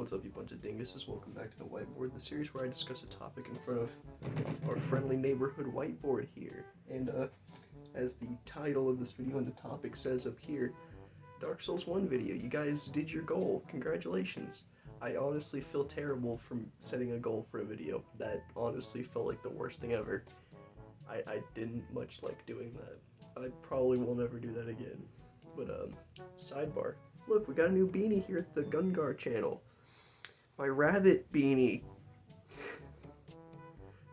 What's up, you bunch of dinguses? Welcome back to the whiteboard, the series where I discuss a topic in front of our friendly neighborhood whiteboard here. And as the title of this video and the topic says up here, Dark Souls 1 video. You guys did your goal. Congratulations. I honestly feel terrible from setting a goal for a video. That honestly felt like the worst thing ever. I didn't much like doing that. I probably will never do that again. But sidebar. Look, we got a new beanie here at the Gungar channel. My rabbit beanie.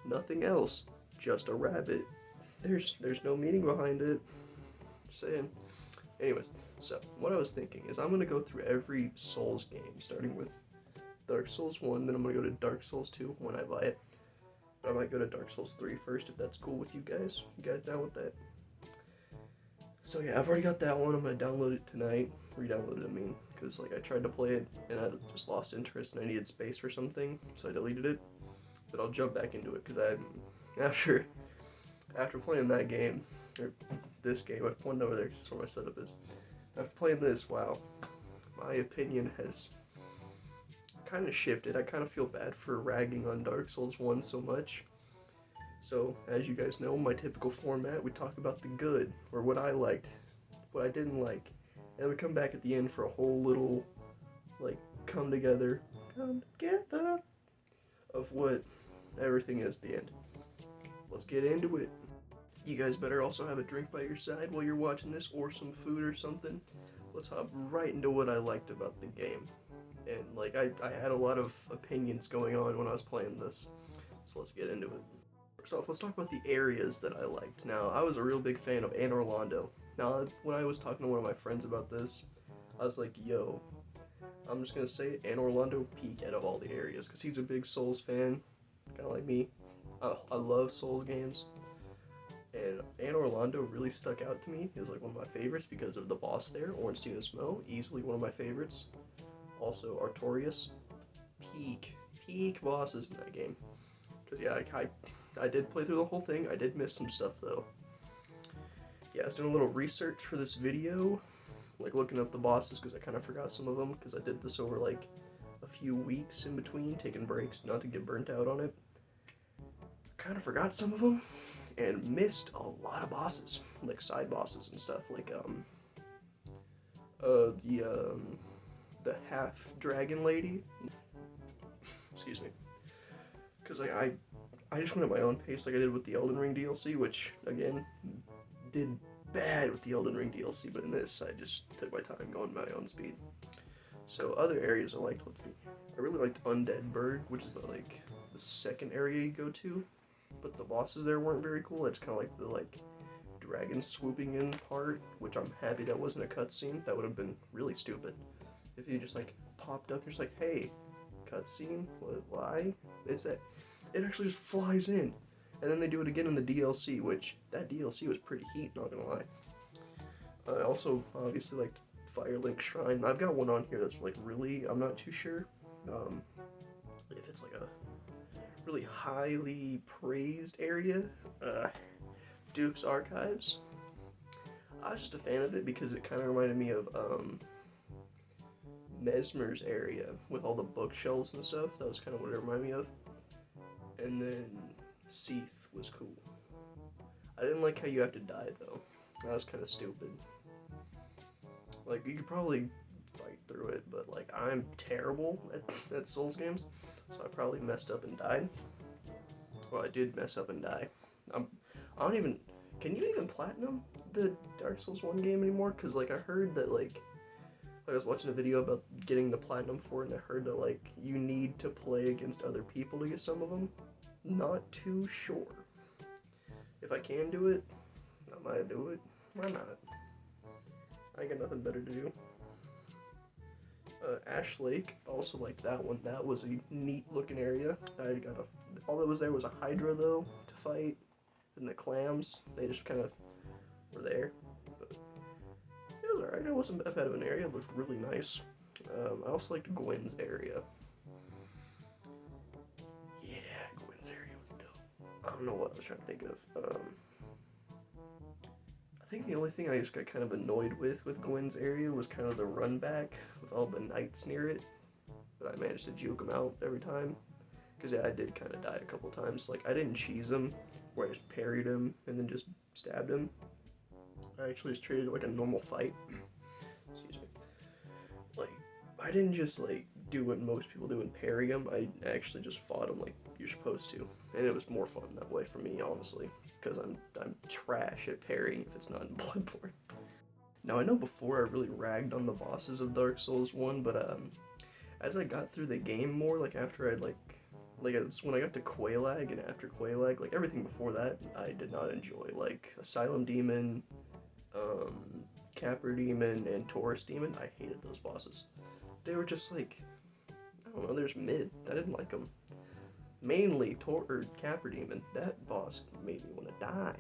Nothing else, just a rabbit. There's no meaning behind it. Just saying. Anyways, so what I was thinking is I'm gonna go through every Souls game, starting with Dark Souls 1, then I'm gonna go to Dark Souls 2 when I buy it. But I might go to Dark Souls 3 first if that's cool with you guys. You guys down with that? So yeah, I've already got that one. I'm gonna download it tonight. Re-download it, I mean, because like I tried to play it and I just lost interest and I needed space for something, so I deleted it. But I'll jump back into it because after playing that game, or this game, I've pointed over there because that's where my setup is. After playing this, wow, my opinion has kind of shifted. I kind of feel bad for ragging on Dark Souls 1 so much. So, as you guys know, my typical format, we talk about the good, or what I liked, what I didn't like, and we come back at the end for a whole little, like, come together, of what everything is at the end. Let's get into it. You guys better also have a drink by your side while you're watching this, or some food or something. Let's hop right into what I liked about the game. And, like, I had a lot of opinions going on when I was playing this, so let's get into it. First off, let's talk about the areas that I liked. Now, I was a real big fan of Anor Londo. Now, when I was talking to one of my friends about this, I was like, yo, I'm just gonna say it, Anor Londo peak out of all the areas, because he's a big Souls fan, kind of like me. I love Souls games, and Anor Londo really stuck out to me. He was like one of my favorites because of the boss there, Ornstein and Smough, easily one of my favorites. Also, Artorias, peak bosses in that game. Because yeah, I did play through the whole thing. I did miss some stuff though. Yeah, I was doing a little research for this video, like looking up the bosses because I kind of forgot some of them because I did this over like a few weeks in between, taking breaks not to get burnt out on it. Kind of forgot some of them and missed a lot of bosses, like side bosses and stuff, like the half dragon lady. Excuse me. Because I just went at my own pace like I did with the Elden Ring DLC, which, again, did bad with the Elden Ring DLC, but in this, I just took my time going my own speed. So, other areas I liked, I really liked Undead Burg, which is the second area you go to, but the bosses there weren't very cool. It's kind of like the, dragon swooping in part, which I'm happy that wasn't a cutscene. That would have been really stupid. If you just, popped up and just hey, cutscene, why? It actually just flies in, and then they do it again in the DLC, which that DLC was pretty heat, not gonna lie. I also obviously liked Firelink Shrine. I've got one on here that's really, I'm not too sure if it's a really highly praised area. Duke's Archives. I was just a fan of it because it kind of reminded me of Mesmer's area with all the bookshelves and stuff. That was kind of what it reminded me of. And then Seath was cool. I didn't like how you have to die though. That was kind of stupid. You could probably fight through it, but I'm terrible at Souls games, so I probably messed up and died. Well, I did mess up and die. Can you even platinum the Dark Souls 1 game anymore? Because I heard that I was watching a video about getting the platinum for it, and I heard that you need to play against other people to get some of them. Not too sure. If I can do it, I might do it. Why not? I got nothing better to do. Ash Lake, also like that one. That was a neat looking area. All that was there was a Hydra though to fight, and the clams. They just kind of were there. But it was alright. It wasn't that bad of an area. It looked really nice. I also liked Gwyn's area. Yeah, Gwyn's area was dope. I don't know what I was trying to think of. I think the only thing I just got kind of annoyed with Gwyn's area was kind of the run back with all the knights near it. but I managed to juke him out every time. Because yeah, I did kind of die a couple times. Like, I didn't cheese him, where I just parried him and then just stabbed him. I actually just treated it like a normal fight. Excuse me. Like, I didn't just, like, do what most people do and parry him. I actually just fought him like you're supposed to. And it was more fun that way for me, honestly. Because I'm trash at parrying if it's not in Bloodborne. Now, I know before I really ragged on the bosses of Dark Souls 1, but, as I got through the game more, like, after I'd, like, it's when I got to Quelaag and after Quelaag, like, everything before that, I did not enjoy. Like, Asylum Demon, Capra Demon, and Taurus Demon, I hated those bosses. They were just, like, I don't know, they're just mid. I didn't like them. Mainly Capra Demon, that boss made me want to die.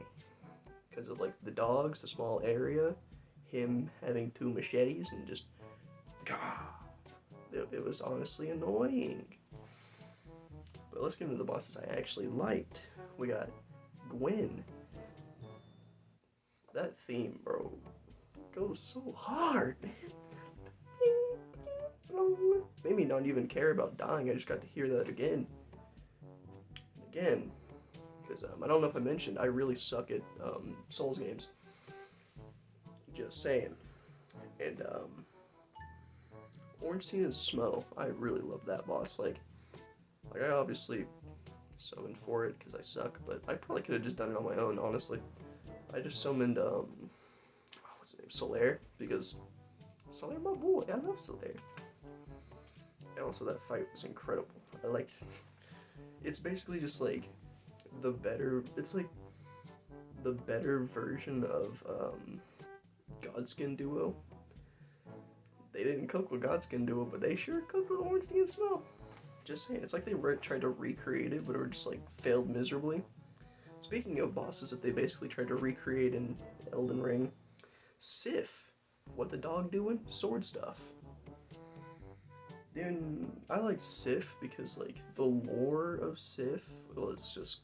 Because of, like, the dogs, the small area, him having 2 machetes, and just, it was honestly annoying. But let's get into the bosses I actually liked. We got Gwen. That theme, bro, goes so hard, man. Made me not even care about dying. I just got to hear that again. Because I don't know if I mentioned, I really suck at Souls games. Just saying. And Ornstein and Smo, I really love that boss. Like I obviously summoned for it because I suck, but I probably could have just done it on my own, honestly. I just summoned, what's his name, Solaire, because Solaire, my boy, I love Solaire. And also that fight was incredible. I liked, it's basically just like it's like the better version of Godskin Duo. They didn't cook with Godskin Duo, but they sure cooked with Ornstein and Smo. Just saying, it's like they tried to recreate it, but it just like failed miserably. Speaking of bosses that they basically tried to recreate in Elden Ring, Sif, what the dog doing? Sword stuff. And I like Sif because like the lore of Sif was just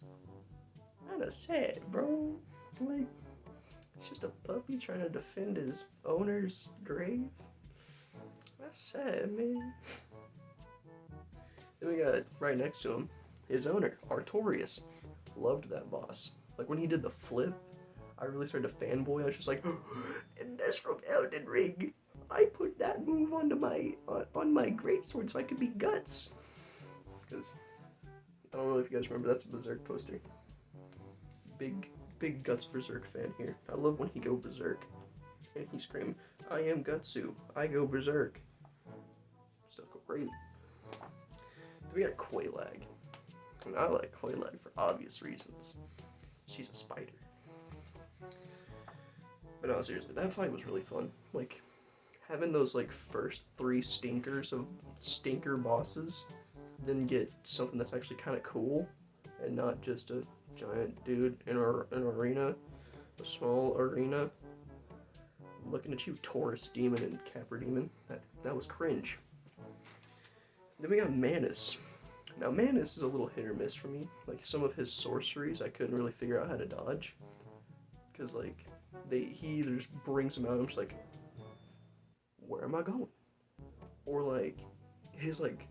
kind of sad, bro. Like, it's just a puppy trying to defend his owner's grave. That's sad, man. Then we got right next to him, his owner, Artorias. Loved that boss. Like when he did the flip, I really started to fanboy. I was just like, and that's from Elden Ring. I put that move onto my on my greatsword so I could be Guts. Because I don't know if you guys remember, that's a Berserk poster. Big Guts Berserk fan here. I love when he go Berserk and he scream, "I am Gutsu. I go Berserk." Stuff go great. Then we got Quelaag. And I like Quelaag for obvious reasons. She's a spider. But no, seriously, that fight was really fun. Like, having those, like, first 3 stinkers of stinker bosses, then get something that's actually kind of cool, and not just a giant dude in an arena, a small arena. Looking at you, Taurus Demon and Capra Demon. That was cringe. Then we got Manus. Now, Manus is a little hit or miss for me. Like, some of his sorceries, I couldn't really figure out how to dodge. Because, like, he either just brings them out, and I'm just like, where am I going? Or, like, his, like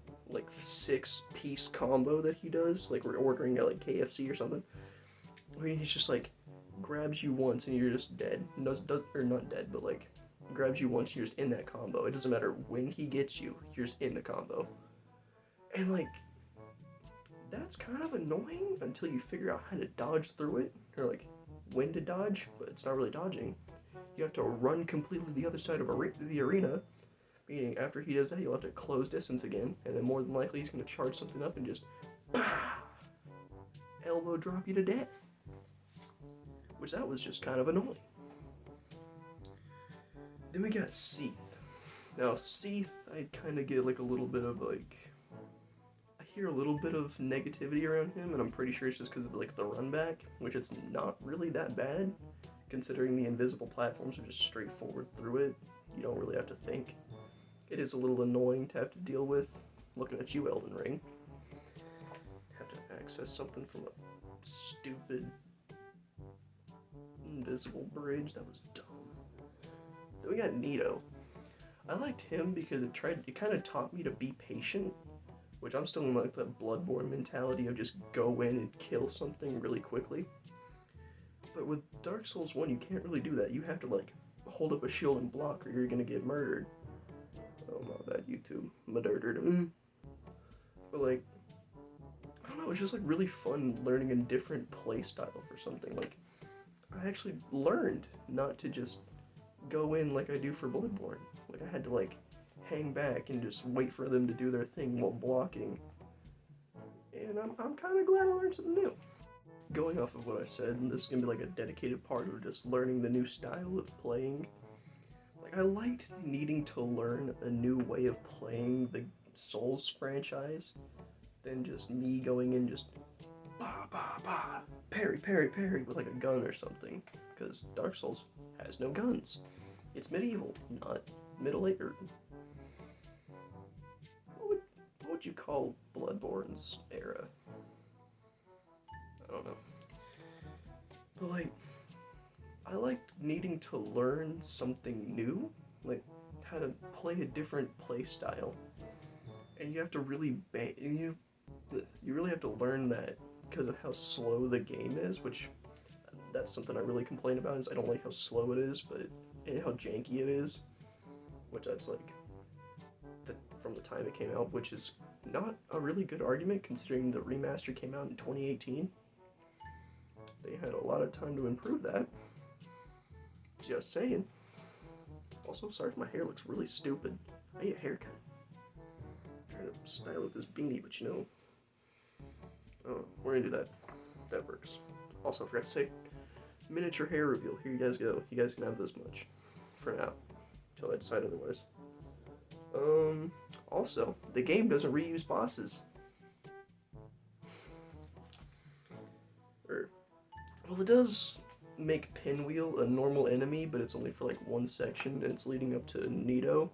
6-piece combo that he does, like, we're ordering at, like, KFC or something. I mean, he's just, like, grabs you once and you're just dead. Or not dead, but, like, grabs you once and you're just in that combo. It doesn't matter when he gets you, you're just in the combo. And, like, that's kind of annoying until you figure out how to dodge through it, or like when to dodge, but it's not really dodging. You have to run completely the other side of the arena, meaning after he does that, you'll have to close distance again, and then more than likely he's going to charge something up and just elbow drop you to death. Which that was just kind of annoying. Then we got Seath. Now Seath, I kind of get like a little bit of like, hear a little bit of negativity around him, and I'm pretty sure it's just because of like the run back, which it's not really that bad considering the invisible platforms are just straightforward through it. You don't really have to think. It is a little annoying to have to deal with. Looking at you, Elden Ring. Have to access something from a stupid invisible bridge. That was dumb. Then we got Nito. I liked him because it kind of taught me to be patient, which I'm still in like the Bloodborne mentality of just go in and kill something really quickly. But with Dark Souls 1, you can't really do that. You have to like hold up a shield and block or you're gonna get murdered. Oh no, that YouTube murdered. But like, I don't know, it's just like really fun learning a different play style for something. Like, I actually learned not to just go in like I do for Bloodborne. Like, I had to like hang back and just wait for them to do their thing while blocking. And I'm kind of glad I learned something new. Going off of what I said, and this is gonna be like a dedicated part of just learning the new style of playing. Like, I liked needing to learn a new way of playing the Souls franchise than just me going in just bah bah bah parry parry parry with like a gun or something. Because Dark Souls has no guns. It's medieval, not Middle Age. What would you call Bloodborne's era? I don't know. But like, I liked needing to learn something new, like how to play a different play style, and you have to really you really have to learn that because of how slow the game is, which that's something I really complain about is I don't like how slow it is, but and how janky it is, which that's like from the time it came out, which is not a really good argument considering the remaster came out in 2018. They had a lot of time to improve that. Just saying. Also, sorry if my hair looks really stupid. I need a haircut. I'm trying to style with this beanie, but you know. Oh, we're gonna do that. That works. Also, I forgot to say, miniature hair reveal. Here you guys go. You guys can have this much. For now. Until I decide otherwise. Also, the game doesn't reuse bosses. Well, it does make Pinwheel a normal enemy, but it's only for like one section, and it's leading up to Nito,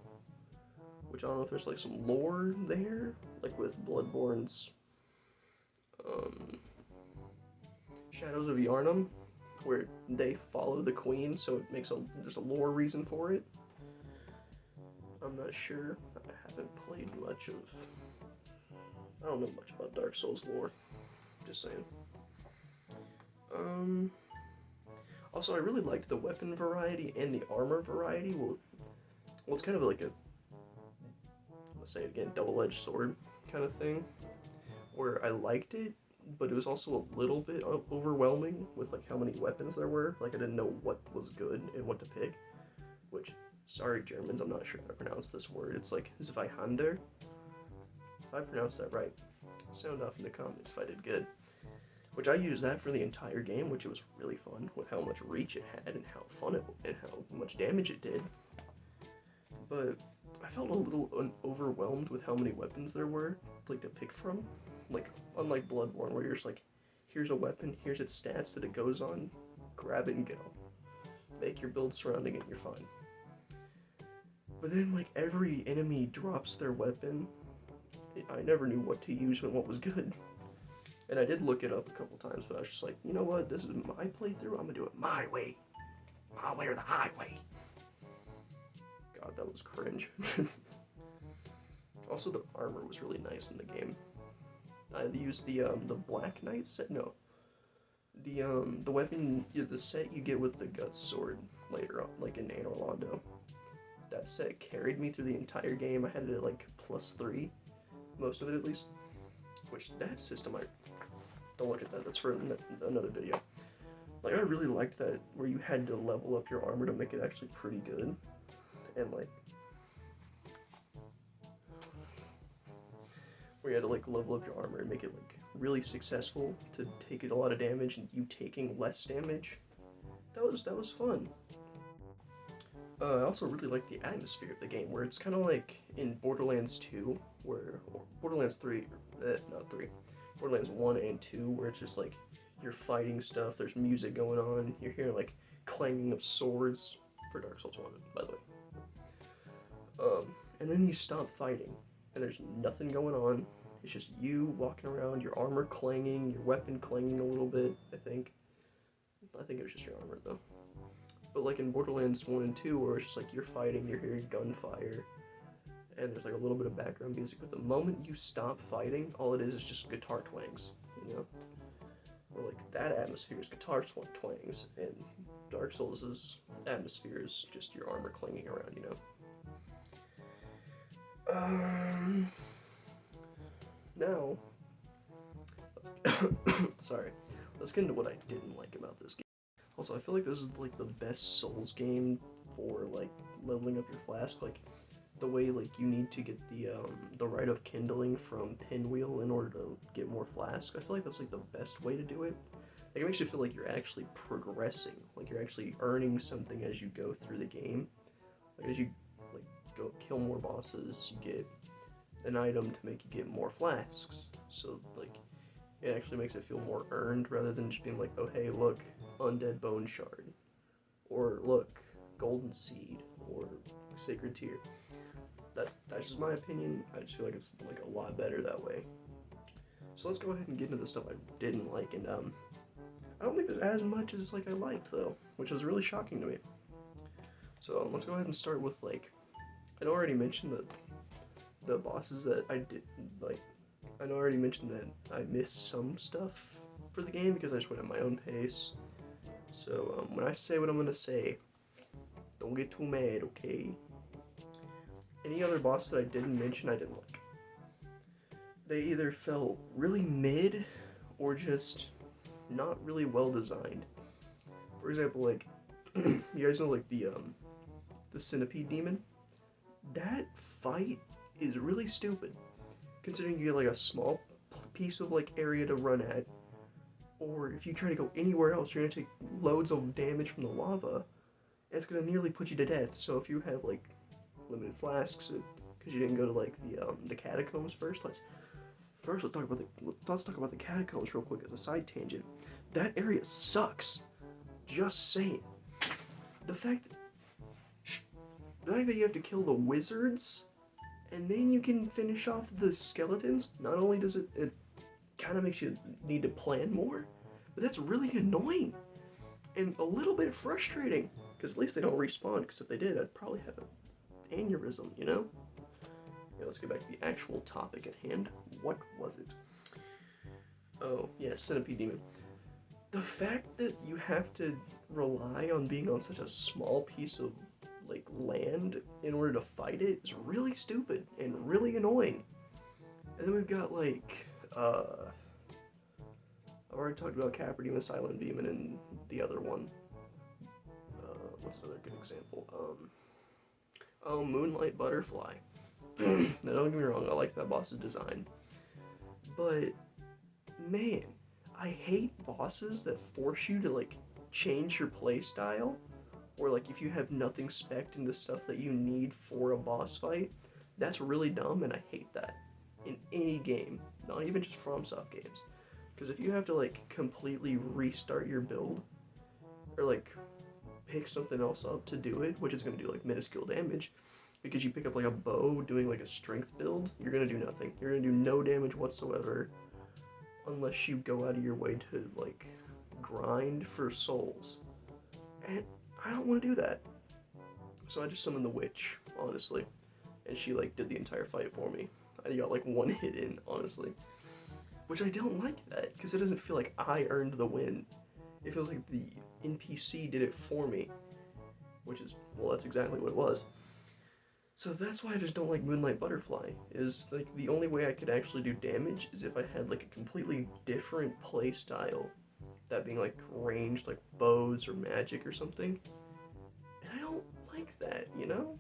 which I don't know if there's like some lore there, like with Bloodborne's Shadows of Yharnam, where they follow the queen, so it makes there's a lore reason for it. I'm not sure. I haven't played much of. I don't know much about Dark Souls lore. Just saying. Also, I really liked the weapon variety and the armor variety. Well, it's kind of like a, let's say it again, double-edged sword kind of thing, where I liked it, but it was also a little bit overwhelming with like how many weapons there were. Like, I didn't know what was good and what to pick, which, sorry Germans, I'm not sure how to pronounce this word. It's like Zweihander. If I pronounced that right, sound off in the comments if I did good. Which I used that for the entire game, which it was really fun with how much reach it had and how fun it and how much damage it did. But I felt a little overwhelmed with how many weapons there were, like, to pick from. Like, unlike Bloodborne, where you're just like, here's a weapon, here's its stats that it goes on, grab it and go. Make your build surrounding it and you're fine. But then, like, every enemy drops their weapon. I never knew what to use and what was good. And I did look it up a couple times, but I was just like, you know what, this is my playthrough, I'm gonna do it my way. My way or the highway. God, that was cringe. Also, the armor was really nice in the game. I used the Black Knight set, no. The weapon, the set you get with the Guts sword later on, like in Anor Londo. That set carried me through the entire game. I had it at like +3, most of it at least. Which, that system, don't look at that, that's for another video. Like, I really liked that, where you had to level up your armor to make it actually pretty good. And like, where you had to like level up your armor and make it like really successful to take a lot of damage and you taking less damage. That was fun. I also really like the atmosphere of the game, where it's kind of like in Borderlands 2, or Borderlands 3, not 3, Borderlands 1 and 2, where it's just like, you're fighting stuff, there's music going on, you're hearing like clanging of swords, for Dark Souls 1, by the way. And then you stop fighting, and there's nothing going on, it's just you walking around, your armor clanging, your weapon clanging a little bit, I think it was just your armor though. But like in Borderlands 1 and 2, where it's just like you're fighting, you're hearing gunfire, and there's like a little bit of background music, but the moment you stop fighting, all it is just guitar twangs, you know? Or like that atmosphere is guitar twangs, and Dark Souls' atmosphere is just your armor clanging around, you know? Now, sorry, let's get into what I didn't like about this game. Also, I feel like this is like the best Souls game for like leveling up your flask. Like the way like you need to get the rite of kindling from Pinwheel in order to get more flask. I feel like that's like the best way to do it. Like it makes you feel like you're actually progressing, like you're actually earning something as you go through the game. Like as you like go kill more bosses, you get an item to make you get more flasks. So like it actually makes it feel more earned rather than just being like, oh hey, look, undead bone shard, or look, golden seed, or sacred tear. That's just my opinion. I just feel like it's like a lot better that way. So let's go ahead and get into the stuff I didn't like, and I don't think there's as much as like I liked though, which was really shocking to me. So let's go ahead and start with like, I already mentioned the bosses that I did like. I know I already mentioned that I missed some stuff for the game because I just went at my own pace. So when I say what I'm gonna say, don't get too mad, okay? Any other bosses that I didn't mention I didn't like. They either felt really mid or just not really well designed. For example, like you guys know like the centipede demon? That fight is really stupid. Considering you get like a small piece of like area to run at, or if you try to go anywhere else, you're gonna take loads of damage from the lava, and it's gonna nearly put you to death. So if you have like limited flasks, because you didn't go to like the catacombs first, let's talk about the catacombs real quick as a side tangent. That area sucks. Just saying. The fact that you have to kill the wizards and then you can finish off the skeletons, not only does it kind of makes you need to plan more, but that's really annoying and a little bit frustrating, because at least they don't respawn, because if they did, I'd probably have an aneurysm, you know? Yeah, let's get back to the actual topic at hand. What was it? Oh, yeah, Centipede Demon. The fact that you have to rely on being on such a small piece of like land in order to fight it is really stupid and really annoying. And then we've got like I've already talked about Capra Demon, Silent Demon, and the other one. What's another good example? Moonlight Butterfly. Now don't get me wrong, I like that boss's design, but man, I hate bosses that force you to like change your play style, or like if you have nothing spec'd into stuff that you need for a boss fight. That's really dumb, and I hate that in any game, not even just FromSoft games. Because if you have to like completely restart your build, or like pick something else up to do it, which is going to do like minuscule damage, because you pick up like a bow doing like a strength build, you're going to do nothing. You're going to do no damage whatsoever unless you go out of your way to like grind for souls. And I don't want to do that. So I just summoned the witch, honestly, and she like did the entire fight for me. I got like one hit in, honestly. Which I don't like that, because it doesn't feel like I earned the win. It feels like the NPC did it for me, which is, well, that's exactly what it was. So that's why I just don't like Moonlight Butterfly, is like the only way I could actually do damage is if I had like a completely different play style, that being like ranged, like bows or magic or something. And I don't like that, you know?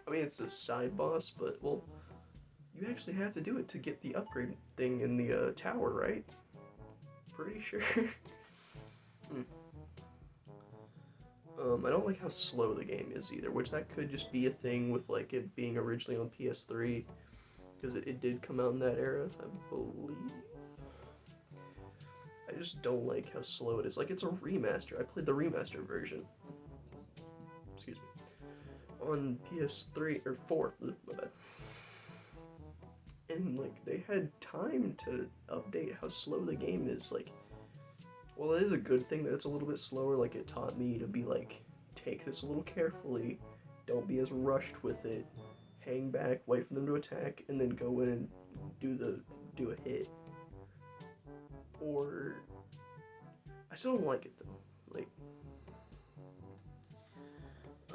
I mean, it's a side boss, but, well, you actually have to do it to get the upgrade thing in the tower, right? Pretty sure. I don't like how slow the game is either, which that could just be a thing with like it being originally on PS3, because it did come out in that era, I believe. I just don't like how slow it is. Like, it's a remaster. I played the remaster version. Excuse me. On PS3 or 4, my bad. And like they had time to update how slow the game is. Like, well, it is a good thing that it's a little bit slower. Like, it taught me to be like take this a little carefully. Don't be as rushed with it. Hang back, wait for them to attack, and then go in and do a hit. Or I still don't like it though. Like,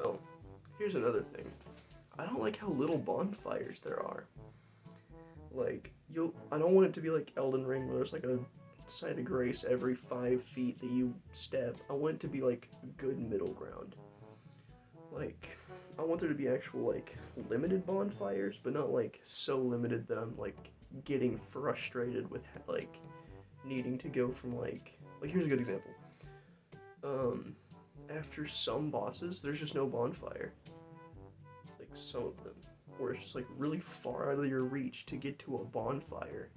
oh, here's another thing. I don't like how little bonfires there are. Like, I don't want it to be like Elden Ring where there's like a site of grace every 5 feet that you step. I want it to be like good middle ground. Like, I want there to be actual like limited bonfires, but not like so limited that I'm like getting frustrated with like needing to go from like here's a good example. After some bosses, there's just no bonfire. Like some of them, where it's just like really far out of your reach to get to a bonfire.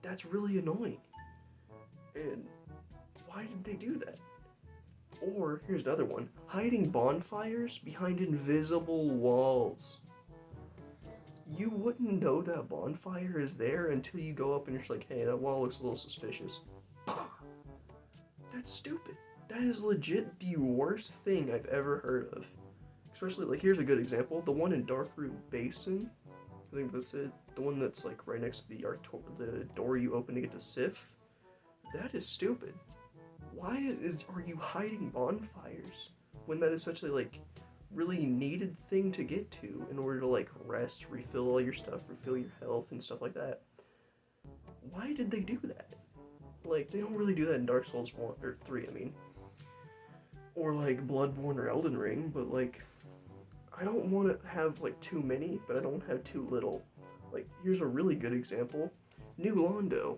That's really annoying. And why did they do that? Or, here's another one, hiding bonfires behind invisible walls. You wouldn't know that bonfire is there until you go up and you're just like, hey, that wall looks a little suspicious. That's stupid. That is legit the worst thing I've ever heard of. Especially, like, here's a good example. The one in Darkroot Basin, I think that's it. The one that's, like, right next to the door you open to get to Sif. That is stupid. Why are you hiding bonfires when that is essentially, like, really needed thing to get to in order to, like, rest, refill all your stuff, refill your health, and stuff like that? Why did they do that? Like, they don't really do that in Dark Souls 1, or 3, I mean. Or, like, Bloodborne or Elden Ring, but, like, I don't want to have, like, too many, but I don't have too little. Like, here's a really good example. New Londo.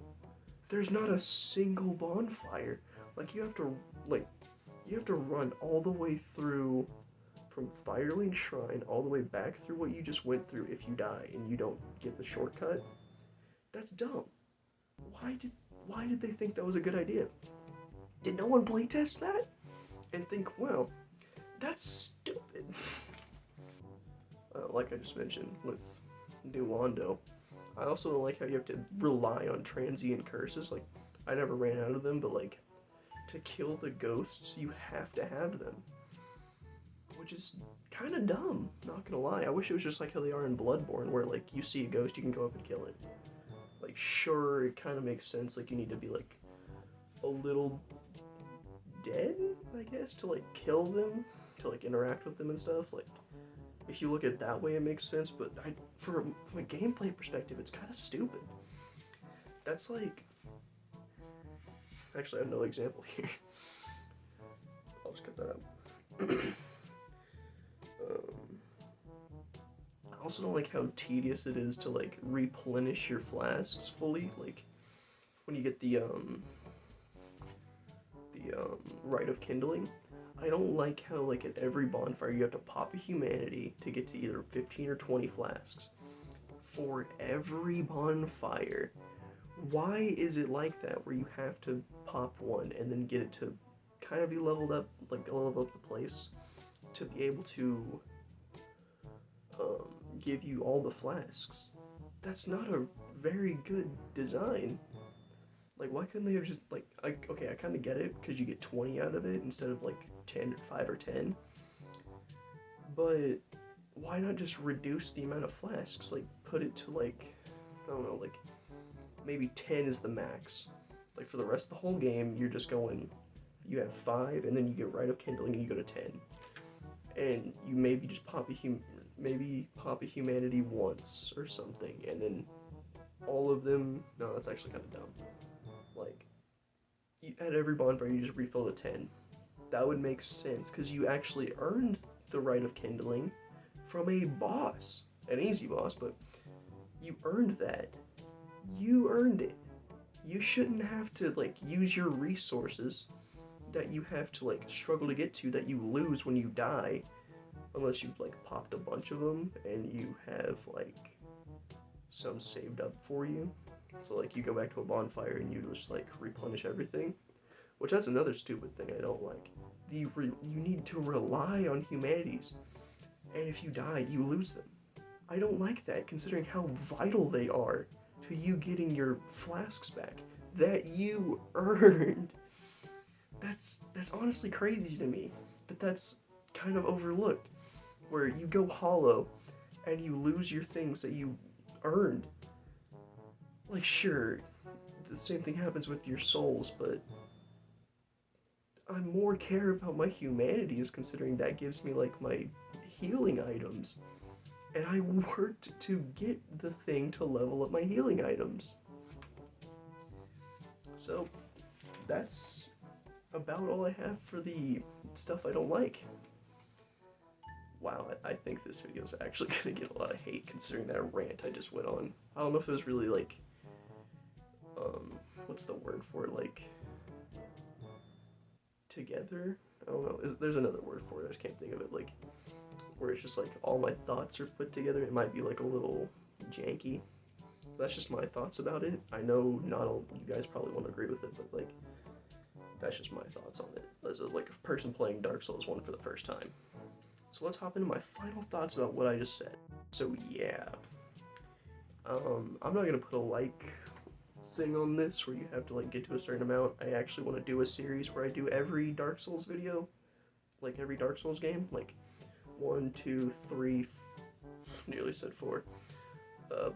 There's not a single bonfire. Like, you have to run all the way through from Firelink Shrine all the way back through what you just went through if you die and you don't get the shortcut. That's dumb. Why did they think that was a good idea? Did no one playtest that? And think, well, that's stupid. Like I just mentioned with New Londo, I also don't like how you have to rely on transient curses. Like, I never ran out of them, but like, to kill the ghosts, you have to have them. Which is kind of dumb, not gonna lie. I wish it was just like how they are in Bloodborne, where like, you see a ghost, you can go up and kill it. Like, sure, it kind of makes sense, like, you need to be like, a little dead, I guess, to like, kill them, to like, interact with them and stuff. Like, if you look at it that way, it makes sense, but from a gameplay perspective, it's kind of stupid. That's like... Actually, I have no example here. I'll just cut that out. I also don't like how tedious it is to, like, replenish your flasks fully. Like, when you get the Rite of Kindling, I don't like how, like, at every bonfire you have to pop a humanity to get to either 15 or 20 flasks. For every bonfire. Why is it like that, where you have to pop one and then get it to kind of be leveled up, like, level up the place, to be able to give you all the flasks? That's not a very good design. Like, why couldn't they have just, like, okay, I kind of get it, because you get 20 out of it instead of, like, 10 or 5 or 10. But why not just reduce the amount of flasks? Like, put it to, like, I don't know, like, maybe 10 is the max. Like, for the rest of the whole game, you're just going, you have 5, and then you get Rite of Kindling, and you go to 10. And you maybe just pop a humanity once or something, and then all of them, no, that's actually kind of dumb. Like, at every bonfire, you just refill to 10. That would make sense, because you actually earned the Rite of Kindling from a boss. An easy boss, but you earned that. You earned it. You shouldn't have to, like, use your resources that you have to, like, struggle to get to, that you lose when you die, unless you've, like, popped a bunch of them and you have, like, some saved up for you. So, like, you go back to a bonfire and you just, like, replenish everything. Which, that's another stupid thing I don't like. You need to rely on humanities. And if you die, you lose them. I don't like that, considering how vital they are to you getting your flasks back that you earned. That's honestly crazy to me. That's kind of overlooked, where you go hollow and you lose your things that you earned. Like, sure, the same thing happens with your souls, but I more care about my humanities, considering that gives me, like, my healing items. And I worked to get the thing to level up my healing items. So, that's about all I have for the stuff I don't like. Wow, I think this video is actually gonna get a lot of hate considering that rant I just went on. I don't know if it was really like, what's the word for it, like, together? I don't know, there's another word for it, I just can't think of it, like, where it's just like all my thoughts are put together. It might be like a little janky. That's just my thoughts about it. I know not all you guys probably won't agree with it, but like, that's just my thoughts on it as a person playing Dark Souls 1 for the first time. So let's hop into my final thoughts about what I just said. So yeah, I'm not gonna put a like thing on this where you have to like get to a certain amount. I actually want to do a series where I do every Dark Souls video, like every Dark Souls game, like 1, 2, 3, nearly said 4.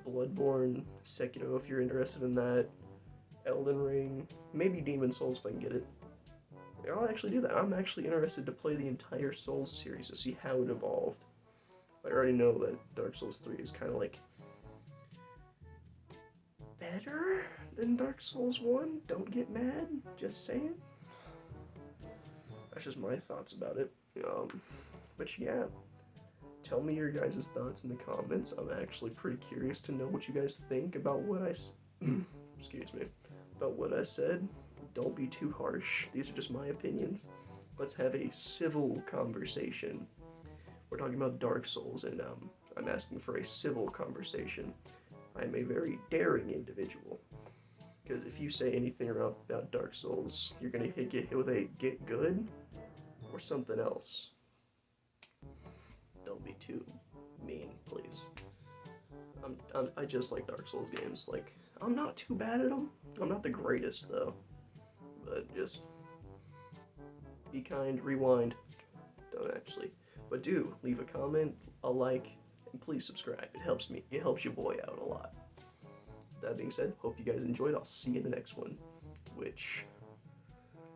Bloodborne, Sekiro if you're interested in that, Elden Ring, maybe Demon Souls if I can get it. I'll actually do that. I'm actually interested to play the entire Souls series to see how it evolved. I already know that Dark Souls 3 is kind of like better than Dark Souls 1. Don't get mad, just saying. That's just my thoughts about it. But yeah, tell me your guys' thoughts in the comments. I'm actually pretty curious to know what you guys think about what excuse me, about what I said. Don't be too harsh. These are just my opinions. Let's have a civil conversation. We're talking about Dark Souls, and I'm asking for a civil conversation. I'm a very daring individual. Because if you say anything about Dark Souls, you're gonna get hit with a get good or something else. Don't be too mean, please. I just like Dark Souls games. Like, I'm not too bad at them. I'm not the greatest though. But just be kind, rewind. Don't actually. But do leave a comment, a like, and please subscribe. It helps me. It helps your boy out a lot. That being said, hope you guys enjoyed. I'll see you in the next one, which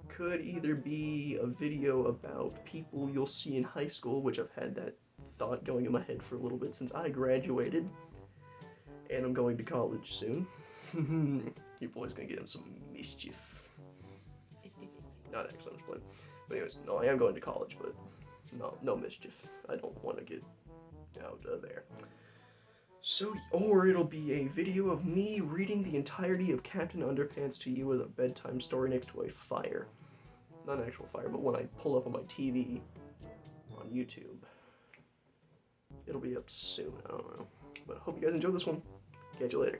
could either be a video about people you'll see in high school, which I've had that thought going in my head for a little bit since I graduated, and I'm going to college soon. Your boy's gonna get him some mischief. Not actually, I'm just playing. But anyways, no, I am going to college, but no mischief. I don't want to get out of there. So, or it'll be a video of me reading the entirety of Captain Underpants to you with a bedtime story next to a fire. Not an actual fire, but when I pull up on my TV on YouTube. It'll be up soon, I don't know. But I hope you guys enjoyed this one. Catch you later.